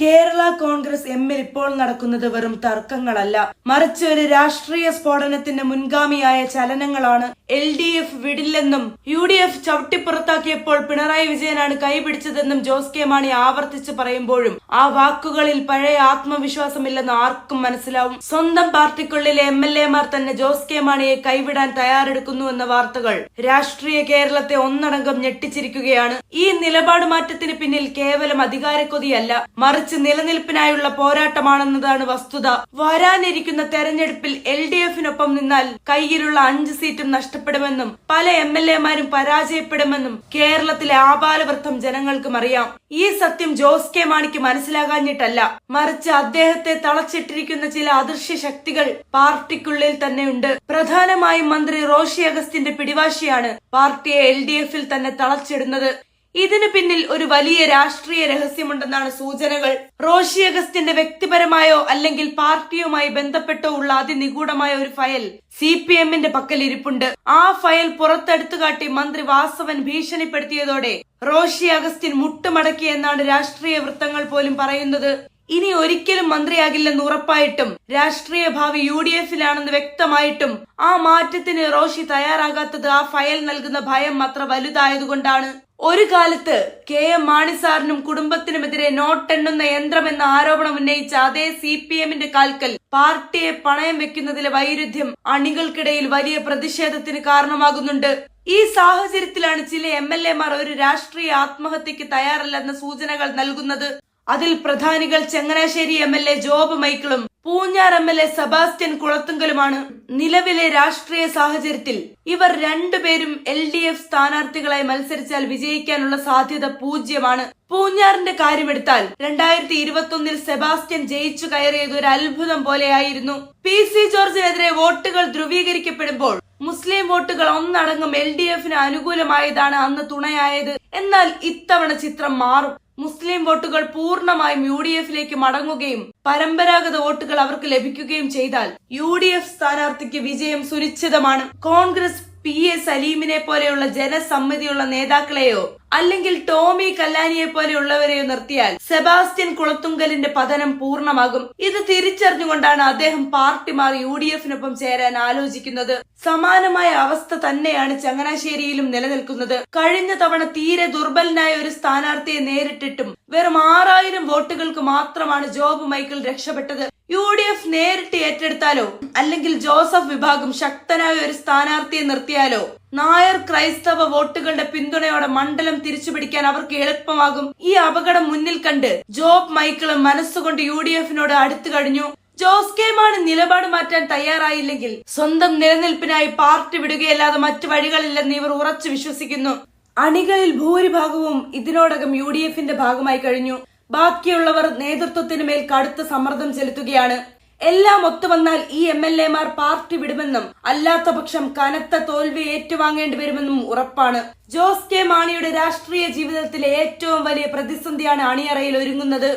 കേരള കോൺഗ്രസ് എമ്മിൽ ഇപ്പോൾ നടക്കുന്നത് വെറും തർക്കങ്ങളല്ല, മറിച്ച് ഒരു രാഷ്ട്രീയ സ്ഫോടനത്തിന്റെ മുൻഗാമിയായ ചലനങ്ങളാണ്. LDF വിടില്ലെന്നും UDF ചവിട്ടിപ്പുറത്താക്കിയപ്പോൾ പിണറായി വിജയനാണ് കൈപിടിച്ചതെന്നും ജോസ് കെ മാണി ആവർത്തിച്ചു പറയുമ്പോഴും ആ വാക്കുകളിൽ പഴയ ആത്മവിശ്വാസമില്ലെന്ന് ആർക്കും മനസ്സിലാവും. സ്വന്തം പാർട്ടിക്കുള്ളിലെ MLA-മാർ തന്നെ ജോസ് കെ മാണിയെ കൈവിടാൻ തയ്യാറെടുക്കുന്നുവെന്ന വാർത്തകൾ രാഷ്ട്രീയ കേരളത്തെ ഒന്നടങ്കം ഞെട്ടിച്ചിരിക്കുകയാണ്. ഈ നിലപാട് മാറ്റത്തിന് പിന്നിൽ കേവലം അധികാരക്കൊതിയല്ല, മറിച്ച് നിലനിൽപ്പിനായുള്ള പോരാട്ടമാണെന്നതാണ് വസ്തുത. വരാനിരിക്കുന്ന തെരഞ്ഞെടുപ്പിൽ LDF-നൊപ്പം നിന്നാൽ കയ്യിലുള്ള 5 സീറ്റും നഷ്ടപ്പെടുമെന്നും പല MLA-മാരും പരാജയപ്പെടുമെന്നും കേരളത്തിലെ ആബാലവൃദ്ധം ജനങ്ങൾക്കും അറിയാം. ഈ സത്യം ജോസ് കെ മാണിക്ക് മനസ്സിലാകാഞ്ഞിട്ടല്ല, മറിച്ച് അദ്ദേഹത്തെ തളച്ചിട്ടിരിക്കുന്ന ചില അദൃശ്യ ശക്തികൾ പാർട്ടിക്കുള്ളിൽ തന്നെയുണ്ട്. പ്രധാനമായും മന്ത്രി റോഷി അഗസ്റ്റിന്റെ പിടിവാശിയാണ് പാർട്ടിയെ LDF-ൽ തന്നെ തളച്ചിടുന്നത്. ഇതിനു പിന്നിൽ ഒരു വലിയ രാഷ്ട്രീയ രഹസ്യമുണ്ടെന്നാണ് സൂചനകൾ. റോഷി അഗസ്റ്റിന്റെ വ്യക്തിപരമായോ അല്ലെങ്കിൽ പാർട്ടിയുമായി ബന്ധപ്പെട്ടോ ഉള്ള അതിനിഗൂഢമായ ഒരു ഫയൽ CPM-ന്റെ പക്കൽ ഇരിപ്പുണ്ട്. ആ ഫയൽ പുറത്തെടുത്തു കാട്ടി മന്ത്രി വാസവൻ ഭീഷണിപ്പെടുത്തിയതോടെ റോഷി അഗസ്റ്റിൻ മുട്ടുമടക്കിയെന്നാണ് രാഷ്ട്രീയ വൃത്തങ്ങൾ പോലും പറയുന്നത്. ഇനി ഒരിക്കലും മന്ത്രിയാകില്ലെന്ന് ഉറപ്പായിട്ടും രാഷ്ട്രീയ ഭാവി UDF-ലാണെന്ന് വ്യക്തമായിട്ടും ആ മാറ്റത്തിന് റോഷി തയ്യാറാകാത്തത് ആ ഫയൽ നൽകുന്ന ഭയം അത്ര വലുതായതുകൊണ്ടാണ്. ഒരു കാലത്ത് KM മാണി സാറിനും കുടുംബത്തിനുമെതിരെ നോട്ടെണ്ണുന്ന യന്ത്രമെന്ന ആരോപണം ഉന്നയിച്ച അതേ CPM-ന്റെ കാൽക്കൽ പാർട്ടിയെ പണയം വെക്കുന്നതിലെ വൈരുദ്ധ്യം അണികൾക്കിടയിൽ വലിയ പ്രതിഷേധത്തിന് കാരണമാകുന്നുണ്ട്. ഈ സാഹചര്യത്തിലാണ് ചില MLA-മാർ ഒരു രാഷ്ട്രീയ ആത്മഹത്യക്ക് തയ്യാറല്ലെന്ന സൂചനകൾ നൽകുന്നത്. അതിൽ പ്രധാനികൾ ചങ്ങനാശ്ശേരി MLA ജോബ് മൈക്കിളും പൂഞ്ഞാർ MLA സെബാസ്റ്റ്യൻ കുളത്തുങ്കലുമാണ്. നിലവിലെ രാഷ്ട്രീയ സാഹചര്യത്തിൽ ഇവർ രണ്ടുപേരും LDF സ്ഥാനാർത്ഥികളായി മത്സരിച്ചാൽ വിജയിക്കാനുള്ള സാധ്യത 0-ആണ്. പൂഞ്ഞാറിന്റെ കാര്യമെടുത്താൽ 2021-ൽ സെബാസ്റ്റ്യൻ ജയിച്ചു കയറിയത് ഒരു അത്ഭുതം പോലെയായിരുന്നു. PC ജോർജിനെതിരെ വോട്ടുകൾ ധ്രുവീകരിക്കപ്പെടുമ്പോൾ മുസ്ലിം വോട്ടുകൾ ഒന്നടങ്കം LDF-ന് അനുകൂലമായതാണ് അന്ന് തുണയായത്. എന്നാൽ ഇത്തവണ ചിത്രം മാറും. മുസ്ലിം വോട്ടുകൾ പൂർണ്ണമായും UDF-ലേക്ക് മടങ്ങുകയും പരമ്പരാഗത വോട്ടുകൾ അവർക്ക് ലഭിക്കുകയും ചെയ്താൽ UDF സ്ഥാനാർത്ഥിക്ക് വിജയം സുനിശ്ചിതമാണ്. കോൺഗ്രസ് PA സലീമിനെ പോലെയുള്ള ജനസമ്മതിയുള്ള നേതാക്കളെയോ അല്ലെങ്കിൽ ടോമി കല്ലാനിയെ പോലെയുള്ളവരെയോ നിർത്തിയാൽ സെബാസ്റ്റ്യൻ കുളത്തുങ്കലിന്റെ പതനം പൂർണ്ണമാകും. ഇത് തിരിച്ചറിഞ്ഞുകൊണ്ടാണ് അദ്ദേഹം പാർട്ടി മാറി UDF-നൊപ്പം ചേരാൻ ആലോചിക്കുന്നത്. സമാനമായ അവസ്ഥ തന്നെയാണ് ചങ്ങനാശ്ശേരിയിലും നിലനിൽക്കുന്നത്. കഴിഞ്ഞ തവണ തീരെ ദുർബലനായ ഒരു സ്ഥാനാർത്ഥിയെ നേരിട്ടിട്ടും വെറും 6000 വോട്ടുകൾക്ക് മാത്രമാണ് ജോബ് മൈക്കിൾ രക്ഷപ്പെട്ടത്. UDF നേരിട്ട് ഏറ്റെടുത്താലോ അല്ലെങ്കിൽ ജോസഫ് വിഭാഗം ശക്തനായ ഒരു സ്ഥാനാർത്ഥിയെ നിർത്തിയാലോ നായർ ക്രൈസ്തവ വോട്ടുകളുടെ പിന്തുണയോടെ മണ്ഡലം തിരിച്ചുപിടിക്കാൻ അവർക്ക് എളുപ്പമാകും. ഈ അപകടം മുന്നിൽ കണ്ട് ജോബ് മൈക്കിളും മനസ്സുകൊണ്ട് UDF-നോട് അടുത്തു കഴിഞ്ഞു. ജോസ് കെ മാണി നിലപാട് മാറ്റാൻ തയ്യാറായില്ലെങ്കിൽ സ്വന്തം നിലനിൽപ്പിനായി പാർട്ടി വിടുകയല്ലാതെ മറ്റു വഴികളില്ലെന്ന് ഇവർ ഉറച്ചു വിശ്വസിക്കുന്നു. അണികളിൽ ഭൂരിഭാഗവും ഇതിനോടകം UDF-ന്റെ ഭാഗമായി കഴിഞ്ഞു. ബാക്കിയുള്ളവർ നേതൃത്വത്തിന് മേൽ കടുത്ത സമ്മർദ്ദം ചെലുത്തുകയാണ്. എല്ലാം ഒത്തുവന്നാൽ ഈ MLA-മാർ പാർട്ടി വിടുമെന്നും അല്ലാത്ത പക്ഷം കനത്ത തോൽവി ഏറ്റുവാങ്ങേണ്ടി വരുമെന്നും ഉറപ്പാണ്. ജോസ് കെ മാണിയുടെ രാഷ്ട്രീയ ജീവിതത്തിലെ ഏറ്റവും വലിയ പ്രതിസന്ധിയാണ് അണിയറയിൽ ഒരുങ്ങുന്നത്.